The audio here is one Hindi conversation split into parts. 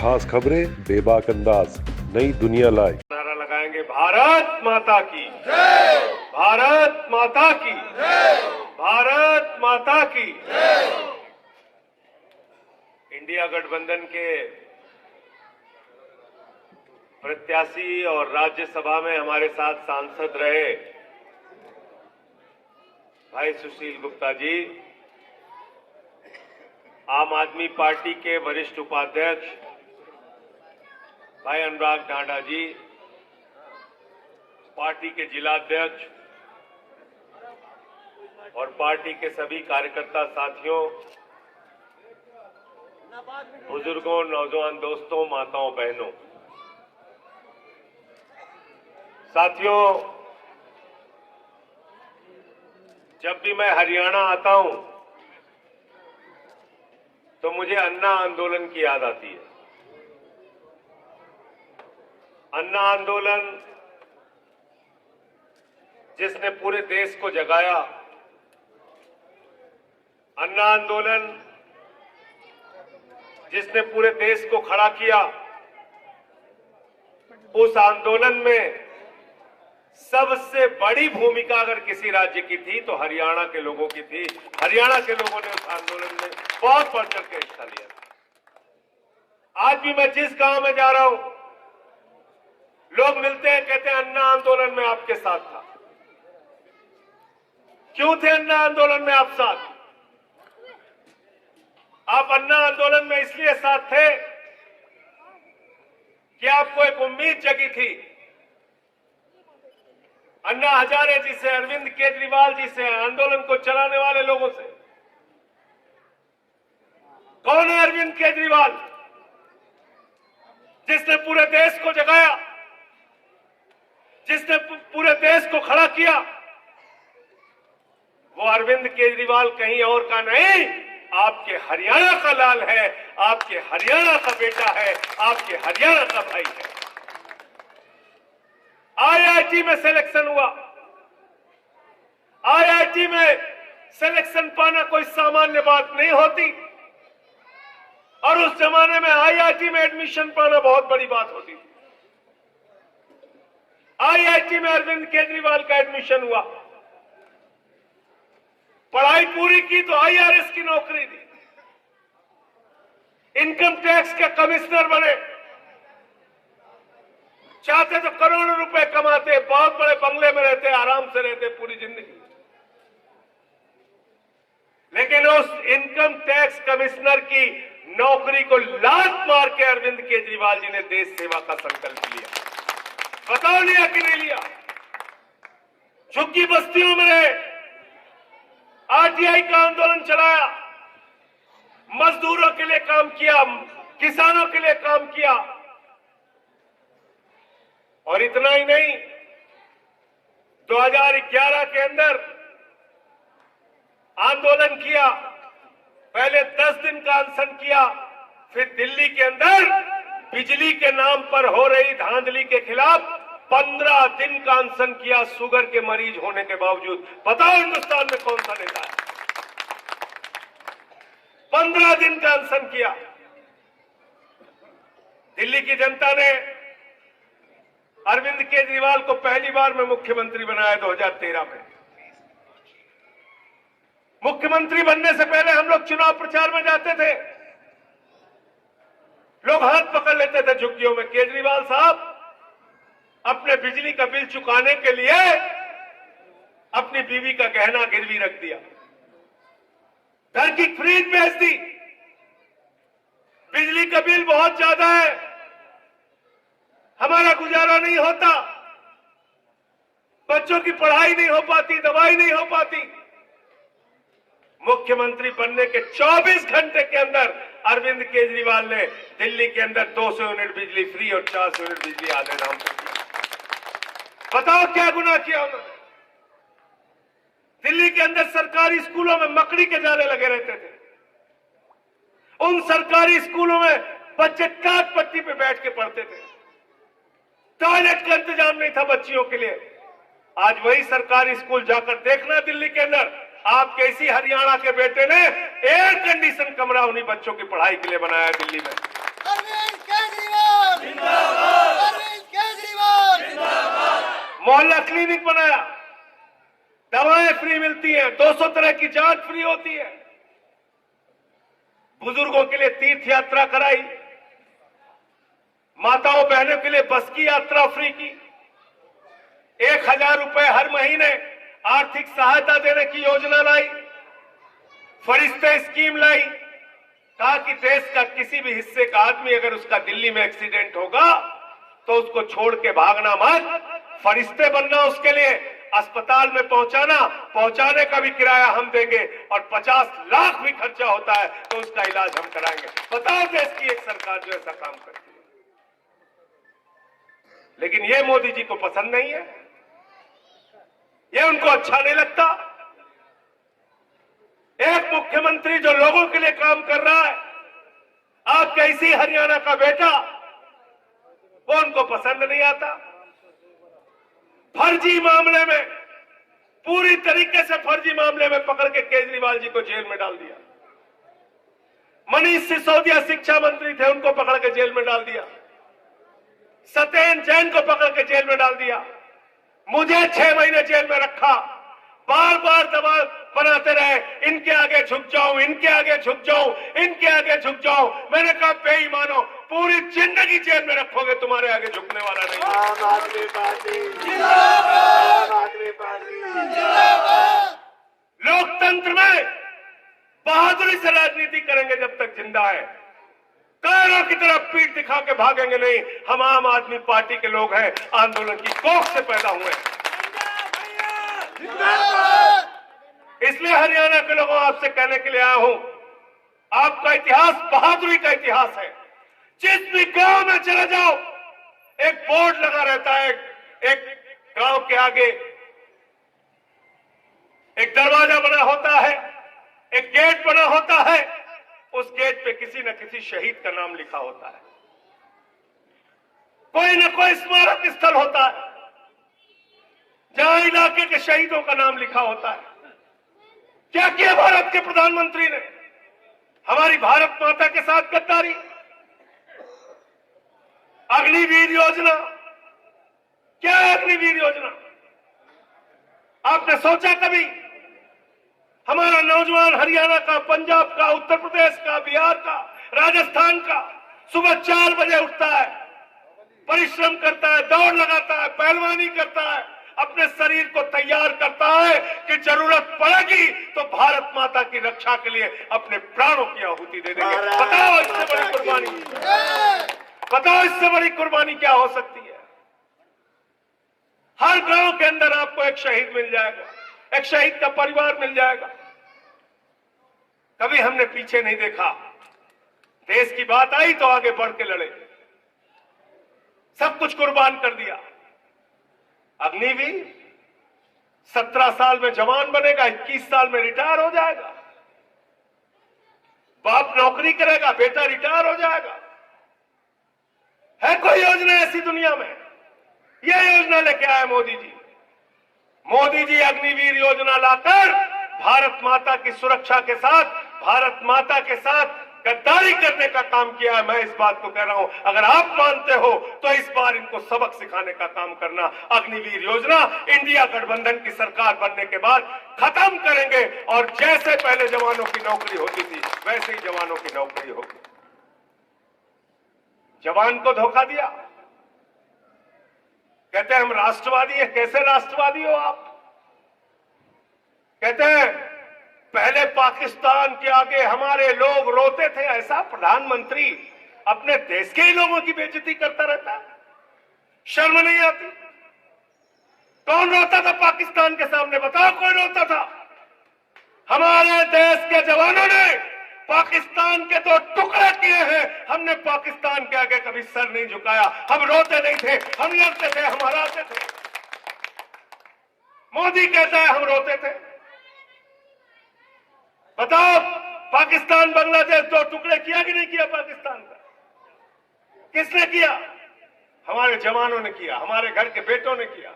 खास खबरें बेबाक अंदाज, नई दुनिया लाए। नारा लगाएंगे, भारत माता की जय, भारत माता की जय, भारत माता की जय। इंडिया गठबंधन के प्रत्याशी और राज्यसभा में हमारे साथ सांसद रहे भाई सुशील गुप्ता जी, आम आदमी पार्टी के वरिष्ठ उपाध्यक्ष भाई अनुराग ढांढा जी, पार्टी के जिलाध्यक्ष और पार्टी के सभी कार्यकर्ता साथियों, बुजुर्गों, नौजवान दोस्तों, माताओं, बहनों, साथियों, जब भी मैं हरियाणा आता हूं तो मुझे अन्ना आंदोलन की याद आती है। अन्ना आंदोलन जिसने पूरे देश को जगाया, अन्ना आंदोलन जिसने पूरे देश को खड़ा किया, उस आंदोलन में सबसे बड़ी भूमिका अगर किसी राज्य की थी तो हरियाणा के लोगों की थी। हरियाणा के लोगों ने उस आंदोलन में बहुत बढ़ चढ़ के हिस्सा लिया। आज भी मैं जिस गांव में जा रहा हूं, लोग मिलते हैं, कहते हैं अन्ना आंदोलन में आपके साथ था। क्यों थे अन्ना आंदोलन में आप साथ? आप अन्ना आंदोलन में इसलिए साथ थे कि आपको एक उम्मीद जगी थी। अन्ना हजारे जी से, अरविंद केजरीवाल जी से, आंदोलन को चलाने वाले लोगों से। कौन है अरविंद केजरीवाल, जिसने पूरे देश को जगाया, जिसने पूरे देश को खड़ा किया? वो अरविंद केजरीवाल कहीं और का नहीं, आपके हरियाणा का लाल है, आपके हरियाणा का बेटा है, आपके हरियाणा का भाई है। आईआईटी में सिलेक्शन हुआ। आईआईटी में सिलेक्शन पाना कोई सामान्य बात नहीं होती, और उस जमाने में आईआईटी में एडमिशन पाना बहुत बड़ी बात होती थी। आईआईटी में अरविंद केजरीवाल का एडमिशन हुआ। पढ़ाई पूरी की तो आईआरएस की नौकरी दी, इनकम टैक्स के कमिश्नर बने। चाहते तो करोड़ों रुपए कमाते, बहुत बड़े बंगले में रहते, आराम से रहते पूरी जिंदगी। लेकिन उस इनकम टैक्स कमिश्नर की नौकरी को लात मार के अरविंद केजरीवाल जी ने देश सेवा का संकल्प लिया। बताओ लिया कि नहीं लिया? झुग्गी बस्तियों में रहे, आरटीआई का आंदोलन चलाया, मजदूरों के लिए काम किया, किसानों के लिए काम किया। और इतना ही नहीं, 2011 के अंदर आंदोलन किया। पहले 10 दिन का अनशन किया, फिर दिल्ली के अंदर बिजली के नाम पर हो रही धांधली के खिलाफ 15 दिन का अनशन किया, शुगर के मरीज होने के बावजूद। बताओ हिंदुस्तान में कौन सा नेता है? 15 दिन का अनशन किया। दिल्ली की जनता ने अरविंद केजरीवाल को पहली बार में मुख्यमंत्री बनाया 2013 में। मुख्यमंत्री बनने से पहले हम लोग चुनाव प्रचार में जाते थे, लोग हाथ पकड़ लेते थे झुग्गियों में। केजरीवाल साहब अपने बिजली का बिल चुकाने के लिए अपनी बीवी का गहना गिरवी रख दिया, घर की फ्रिज बेच दी। बिजली का बिल बहुत ज्यादा है, हमारा गुजारा नहीं होता, बच्चों की पढ़ाई नहीं हो पाती, दवाई नहीं हो पाती। मुख्यमंत्री बनने के 24 घंटे के अंदर अरविंद केजरीवाल ने दिल्ली के अंदर 200 यूनिट बिजली फ्री और 400 यूनिट बिजली आधे दाम पर दी। बताओ क्या गुनाह किया उन्होंने? दिल्ली के अंदर सरकारी स्कूलों में मकड़ी के जाले लगे रहते थे। उन सरकारी स्कूलों में बच्चे टाट पट्टी पे बैठ के पढ़ते थे, टॉयलेट का इंतजाम नहीं था बच्चियों के लिए। आज वही सरकारी स्कूल जाकर देखना, दिल्ली के अंदर आपके इसी हरियाणा के बेटे ने एयर कंडीशन कमरा उन्हीं बच्चों की पढ़ाई के लिए बनाया दिल्ली में। अरविंद केजरीवाल जिंदाबाद, अरविंद केजरीवाल जिंदाबाद। मोहल्ला क्लिनिक बनाया, दवाएं फ्री मिलती हैं, 200 तरह की जांच फ्री होती है। बुजुर्गों के लिए तीर्थ यात्रा कराई, माताओं बहनों के लिए बस की यात्रा फ्री की, 1000 रुपए हर महीने आर्थिक सहायता देने की योजना लाई, फरिश्ते स्कीम लाई। कहा कि देश का किसी भी हिस्से का आदमी अगर उसका दिल्ली में एक्सीडेंट होगा तो उसको छोड़ के भागना मत, फरिश्ते बनना उसके लिए, अस्पताल में पहुंचाने का भी किराया हम देंगे और 50 लाख भी खर्चा होता है तो उसका इलाज हम कराएंगे। बताओ देश की एक सरकार जो ऐसा काम करती है। लेकिन ये मोदी जी को पसंद नहीं है, ये उनको अच्छा नहीं लगता। एक मुख्यमंत्री जो लोगों के लिए काम कर रहा है, आप कैसी हरियाणा का बेटा, वो उनको पसंद नहीं आता। फर्जी मामले में, पूरी तरीके से फर्जी मामले में पकड़ के केजरीवाल जी को जेल में डाल दिया। मनीष सिसोदिया शिक्षा मंत्री थे, उनको पकड़ के जेल में डाल दिया। सत्येंद्र जैन को पकड़ के जेल में डाल दिया। मुझे 6 महीने जेल में रखा, बार बार दबाव बनाते रहे, इनके आगे झुक जाऊं, इनके आगे झुक जाऊं, इनके आगे झुक जाऊं। मैंने कहा बेईमानो, पूरी जिंदगी जेल में रखोगे, तुम्हारे आगे झुकने वाला नहीं। आम आदमी पार्टी जिंदाबाद, आम आदमी पार्टी जिंदाबाद। लोकतंत्र में बहादुरी से राजनीति करेंगे जब तक जिंदा है, कायरों की तरफ पीठ दिखा के भागेंगे नहीं। हम आम आदमी पार्टी के लोग हैं, आंदोलन की कोख से पैदा हुए। इसलिए हरियाणा के लोगों आपसे कहने के लिए आया हूं, आपका इतिहास बहादुरी का इतिहास है। जिस भी गांव में चले जाओ, एक बोर्ड लगा रहता है, एक गांव के आगे एक दरवाजा बना होता है, एक गेट बना होता है, उस गेट पे किसी न किसी शहीद का नाम लिखा होता है, कोई न कोई स्मारक स्थल होता है जहां इलाके के शहीदों का नाम लिखा होता है। क्या किया भारत के प्रधानमंत्री ने? हमारी भारत माता के साथ गद्दारी। अग्निवीर योजना, क्या है अग्निवीर योजना? आपने सोचा कभी? हमारा नौजवान हरियाणा का, पंजाब का, उत्तर प्रदेश का, बिहार का, राजस्थान का सुबह 4 बजे उठता है, परिश्रम करता है, दौड़ लगाता है, पहलवानी करता है, अपने शरीर को तैयार करता है कि जरूरत पड़ेगी तो भारत माता की रक्षा के लिए अपने प्राणों की आहुति दे देंगे। बताओ इससे बड़ी कुर्बानी, बताओ इससे बड़ी कुर्बानी क्या हो सकती है? हर गांव के अंदर आपको एक शहीद मिल जाएगा, एक शहीद का परिवार मिल जाएगा। कभी हमने पीछे नहीं देखा, देश की बात आई तो आगे बढ़ के लड़े, सब कुछ कुर्बान कर दिया। अग्निवीर 17 साल में जवान बनेगा, 21 साल में रिटायर हो जाएगा। बाप नौकरी करेगा, बेटा रिटायर हो जाएगा। है कोई योजना ऐसी दुनिया में? यह योजना लेके आए मोदी जी। मोदी जी अग्निवीर योजना लाकर भारत माता की सुरक्षा के साथ, भारत माता के साथ गद्दारी करने का काम किया है। मैं इस बात को कह रहा हूं, अगर आप मानते हो तो इस बार इनको सबक सिखाने का काम करना। अग्निवीर योजना इंडिया गठबंधन की सरकार बनने के बाद खत्म करेंगे और जैसे पहले जवानों की नौकरी होती थी वैसे ही जवानों की नौकरी होगी। जवान को धोखा दिया, कहते हैं हम राष्ट्रवादी हैं। कैसे राष्ट्रवादी हो आप? कहते हैं पहले पाकिस्तान के आगे हमारे लोग रोते थे। ऐसा प्रधानमंत्री अपने देश के ही लोगों की बेइज्जती करता रहता है, शर्म नहीं आती? कौन रोता था पाकिस्तान के सामने? बताओ कौन रोता था? हमारे देश के जवानों ने पाकिस्तान के 2 टुकड़े किए हैं। हमने पाकिस्तान के आगे कभी सर नहीं झुकाया। हम रोते नहीं थे, हम लड़ते थे, हम हराते थे। मोदी कहता है हम रोते थे। बताओ पाकिस्तान बांग्लादेश 2 टुकड़े किया कि नहीं किया? पाकिस्तान का किसने किया? हमारे जवानों ने किया, हमारे घर के बेटों ने किया,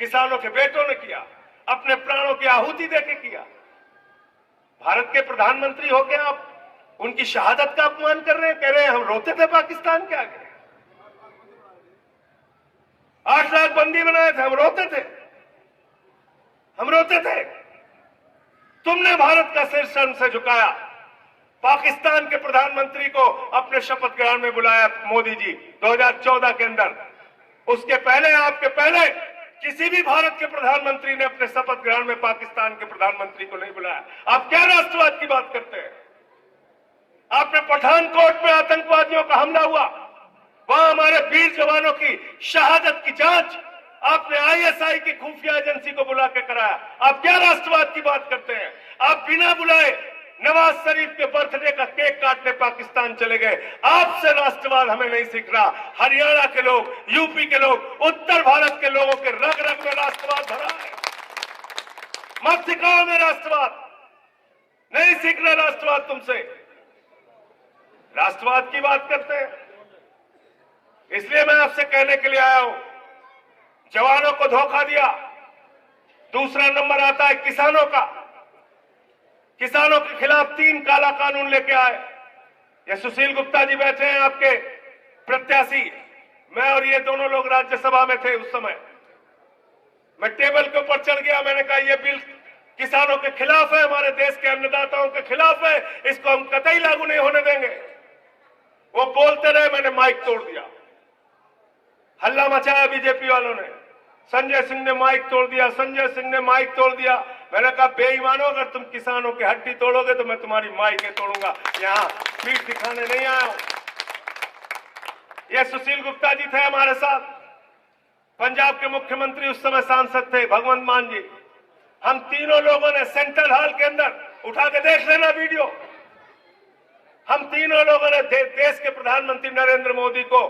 किसानों के बेटों ने किया, अपने प्राणों की आहुति देके किया। भारत के प्रधानमंत्री होके आप उनकी शहादत का अपमान कर रहे हैं, कह रहे हैं हम रोते थे पाकिस्तान के आगे। 8 लाख बंदी बनाए थे, हम रोते थे, हम रोते थे। तुमने भारत का सिर शर्म से झुकाया। पाकिस्तान के प्रधानमंत्री को अपने शपथ ग्रहण में बुलाया मोदी जी 2014 के अंदर। उसके पहले, आपके पहले किसी भी भारत के प्रधानमंत्री ने अपने शपथ ग्रहण में पाकिस्तान के प्रधानमंत्री को नहीं बुलाया। आप क्या राष्ट्रवाद की बात करते हैं? आपने पठानकोट में आतंकवादियों का हमला हुआ, वहां हमारे वीर जवानों की शहादत की जांच आपने आईएसआई की खुफिया एजेंसी को बुला के कराया। आप क्या राष्ट्रवाद की बात करते हैं? आप बिना बुलाए नवाज शरीफ के बर्थडे का केक काटने पाकिस्तान चले गए। आपसे राष्ट्रवाद हमें नहीं सीख रहा। हरियाणा के लोग, यूपी के लोग, उत्तर भारत के लोगों के रग रग में राष्ट्रवाद भरा है। मत सिखाओ हमें राष्ट्रवाद, नहीं सीखना राष्ट्रवाद तुमसे। राष्ट्रवाद की बात करते हैं, इसलिए मैं आपसे कहने के लिए आया हूं, जवानों को धोखा दिया। दूसरा नंबर आता है किसानों का। किसानों के खिलाफ 3 काला कानून लेके आए। ये सुशील गुप्ता जी बैठे हैं, आपके प्रत्याशी। मैं और ये दोनों लोग राज्यसभा में थे उस समय। मैं टेबल के ऊपर चढ़ गया, मैंने कहा यह बिल किसानों के खिलाफ है, हमारे देश के अन्नदाताओं के खिलाफ है, इसको हम कतई लागू नहीं होने देंगे। वो बोलते रहे, मैंने माइक तोड़ दिया। हल्ला मचाया बीजेपी वालों ने। संजय सिंह ने माइक तोड़ दिया, संजय सिंह ने माइक तोड़ दिया। मैंने कहा बेईमानों, अगर तुम किसानों की हड्डी तोड़ोगे तो मैं तुम्हारी माइकें तोड़ूंगा। यहां पीठ दिखाने नहीं आया हूं। ये सुशील गुप्ता जी थे हमारे साथ, पंजाब के मुख्यमंत्री उस समय सांसद थे भगवंत मान जी। हम तीनों लोगों ने सेंट्रल हॉल के अंदर, उठा के देख लेना वीडियो, हम तीनों लोगों ने देश के प्रधानमंत्री नरेंद्र मोदी को,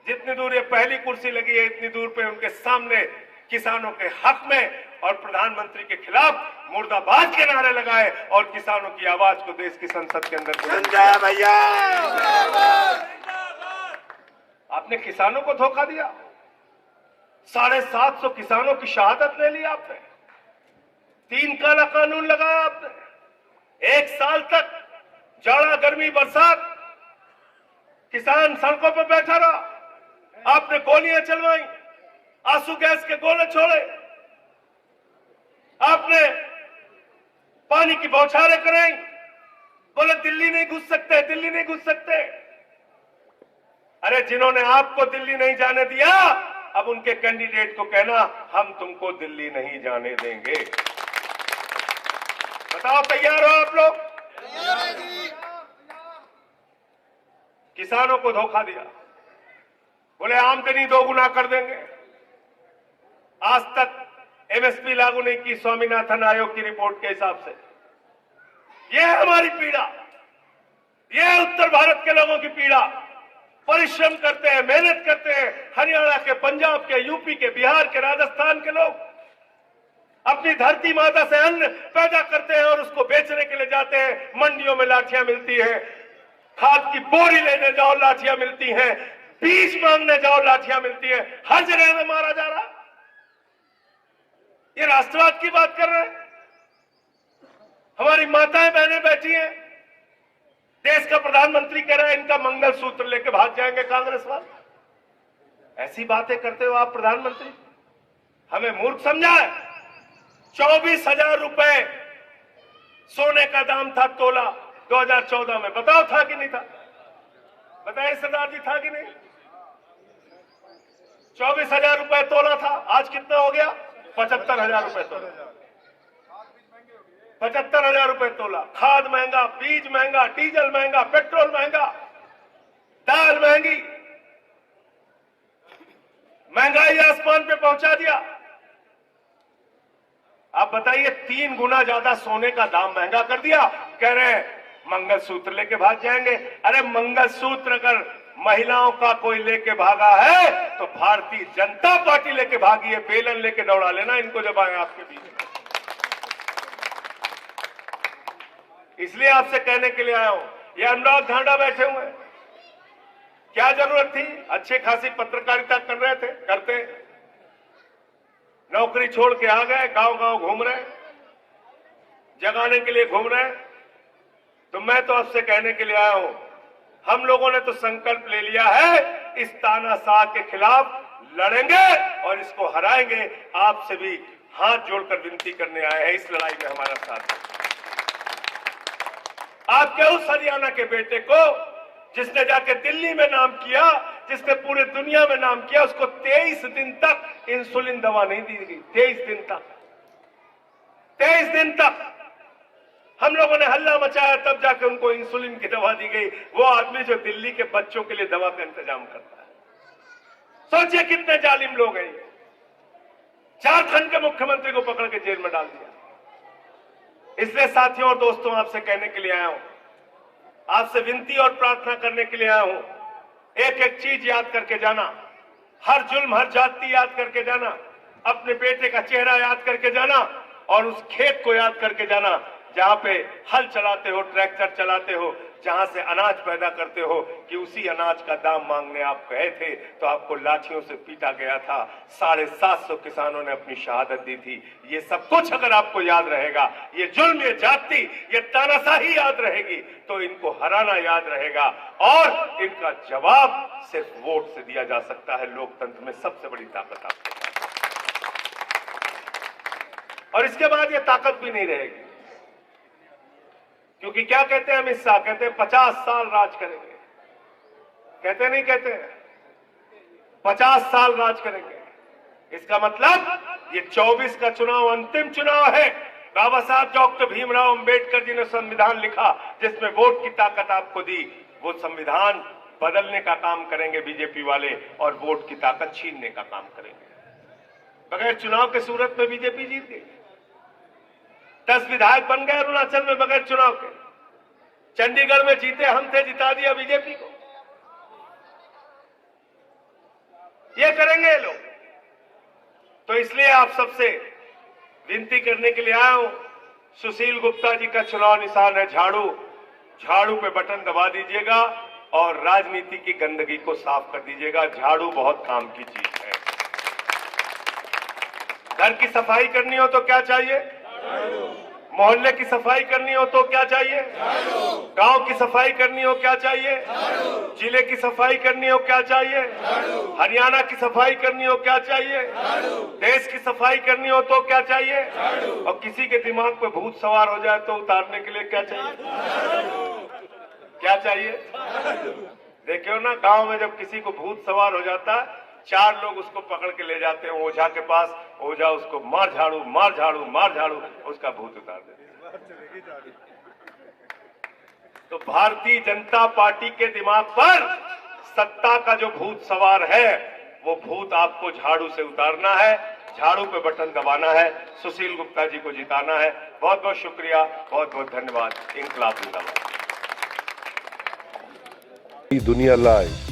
जितनी दूर ये पहली कुर्सी लगी है इतनी दूर पे उनके सामने किसानों के हक में और प्रधानमंत्री के खिलाफ मुर्दाबाद के नारे लगाए और किसानों की आवाज को देश की संसद के अंदर बुलंद भैया। आपने किसानों को धोखा दिया। 750 किसानों की शहादत ले ली आपने। 3 काला कानून लगाया आपने। 1 साल तक जाड़ा, गर्मी, बरसात किसान सड़कों पर बैठा रहा। आपने गोलियां चलवाई, आंसू गैस के गोले छोड़े, आपने पानी की बौछारें कराई, बोले दिल्ली नहीं घुस सकते, दिल्ली नहीं घुस सकते। अरे जिन्होंने आपको दिल्ली नहीं जाने दिया, अब उनके कैंडिडेट को कहना हम तुमको दिल्ली नहीं जाने देंगे। बताओ, तैयार हो आप लोग? किसानों को धोखा दिया, बोले आमदनी 2 गुना कर देंगे। आज तक एमएसपी लागू नहीं की स्वामीनाथन आयोग की रिपोर्ट के हिसाब से। यह है हमारी पीड़ा, यह है उत्तर भारत के लोगों की पीड़ा। परिश्रम करते हैं, मेहनत करते हैं। हरियाणा के, पंजाब के, यूपी के, बिहार के, राजस्थान के लोग अपनी धरती माता से अन्न पैदा करते हैं और उसको बेचने के लिए जाते हैं। मंडियों में लाठियां मिलती है, खाद की बोरी लेने जाओ लाठियां मिलती हैं, बीज मांगने जाओ लाठियां मिलती है, हर जगह में मारा जा रहा। ये राष्ट्रवाद की बात कर रहे हैं। हमारी माताएं बहनें बैठी हैं, देश का प्रधानमंत्री कह रहा है इनका मंगलसूत्र लेके भाग जाएंगे कांग्रेस वाले। ऐसी बातें करते हो आप प्रधानमंत्री? हमें मूर्ख समझा है। 24,000 रुपए सोने का दाम था तोला 2014 में। बताओ था कि नहीं था? बताइए सरदार जी, था कि नहीं? 24,000 रुपए तोला था। आज कितना हो गया? 75,000 रुपए तोला। 75,000 रुपए तोला। खाद महंगा, बीज महंगा, डीजल महंगा, पेट्रोल महंगा, दाल महंगी, महंगाई आसमान पे पहुंचा दिया। आप बताइए, 3 गुना ज्यादा सोने का दाम महंगा कर दिया। कह रहे हैं मंगलसूत्र लेके भाग जाएंगे। अरे मंगलसूत्र अगर महिलाओं का कोई लेके भागा है तो भारतीय जनता पार्टी लेके भागी है। बेलन लेके दौड़ा लेना इनको जब आए आपके बीच में। इसलिए आपसे कहने के लिए आया हूं, ये अनुराग ढांडा बैठे हुए हैं, क्या जरूरत थी? अच्छी खासी पत्रकारिता कर रहे थे, करते, नौकरी छोड़ के आ गए, गांव गांव घूम रहे, जगाने के लिए घूम रहे। तो मैं तो आपसे कहने के लिए आया हूं, हम लोगों ने तो संकल्प ले लिया है, इस तानाशाह के खिलाफ लड़ेंगे और इसको हराएंगे। आपसे भी हाथ जोड़कर विनती करने आए हैं, इस लड़ाई में हमारा साथ दें। आपके उस हरियाणा के बेटे को जिसने जाके दिल्ली में नाम किया, जिसने पूरे दुनिया में नाम किया, उसको 23 दिन तक इंसुलिन दवा नहीं दी गई। 23 दिन तक, 23 दिन तक हम लोगों ने हल्ला मचाया, तब जाके उनको इंसुलिन की दवा दी गई। वो आदमी जो दिल्ली के बच्चों के लिए दवा का इंतजाम करता है, सोचिए कितने जालिम लोग हैं। झारखंड के मुख्यमंत्री को पकड़ के जेल में डाल दिया। इसलिए साथियों और दोस्तों, आपसे कहने के लिए आया हूं, आपसे विनती और प्रार्थना करने के लिए आया हूं, एक एक चीज याद करके जाना, हर जुल्म, हर जाति याद करके जाना, अपने बेटे का चेहरा याद करके जाना और उस खेत को याद करके जाना जहां पे हल चलाते हो, ट्रैक्टर चलाते हो, जहां से अनाज पैदा करते हो, कि उसी अनाज का दाम मांगने आप गए थे तो आपको लाठियों से पीटा गया था। 750 किसानों ने अपनी शहादत दी थी। ये सब कुछ अगर आपको याद रहेगा, ये जुल्म, ये जाति, ये तानाशाही याद रहेगी, तो इनको हराना याद रहेगा और इनका जवाब सिर्फ वोट से दिया जा सकता है। लोकतंत्र में सबसे बड़ी ताकत आपके पास, और इसके बाद ये ताकत भी नहीं रहेगी। क्योंकि क्या कहते हैं अमित शाह, कहते हैं 50 साल राज करेंगे, कहते नहीं कहते हैं 50 साल राज करेंगे। इसका मतलब ये 24 का चुनाव अंतिम चुनाव है। बाबा साहब डॉक्टर भीमराव अंबेडकर जी ने संविधान लिखा जिसमें वोट की ताकत आपको दी। वो संविधान बदलने का काम करेंगे बीजेपी वाले और वोट की ताकत छीनने का काम करेंगे। बगैर चुनाव के सूरत में बीजेपी जीत गई। 10 विधायक बन गए अरुणाचल में बगैर चुनाव के। चंडीगढ़ में जीते हम थे, जिता दिया बीजेपी को। ये करेंगे ये लोग। तो इसलिए आप सबसे विनती करने के लिए आया हूं, सुशील गुप्ता जी का चुनाव निशान है झाड़ू। झाड़ू पे बटन दबा दीजिएगा और राजनीति की गंदगी को साफ कर दीजिएगा। झाड़ू बहुत काम की चीज है। घर की सफाई करनी हो तो क्या चाहिए? मोहल्ले की सफाई करनी हो तो क्या चाहिए? गांव की सफाई करनी हो क्या चाहिए? जिले की सफाई करनी हो क्या चाहिए? हरियाणा की सफाई करनी हो क्या चाहिए? देश की सफाई करनी हो तो क्या चाहिए? और किसी के दिमाग पे भूत सवार हो जाए तो उतारने के लिए क्या चाहिए? क्या चाहिए? देखियो ना, गांव में जब किसी को भूत सवार हो जाता है, 4 लोग उसको पकड़ के ले जाते हैं ओझा के पास। ओझा उसको मार झाड़ू, मार झाड़ू, मार झाड़ू, उसका भूत उतार देते। तो भारतीय जनता पार्टी के दिमाग पर सत्ता का जो भूत सवार है, वो भूत आपको झाड़ू से उतारना है, झाड़ू पे बटन दबाना है, सुशील गुप्ता जी को जिताना है। बहुत बहुत शुक्रिया, बहुत बहुत धन्यवाद। इंकलाब जिंदाबाद। दुनिया लाइव।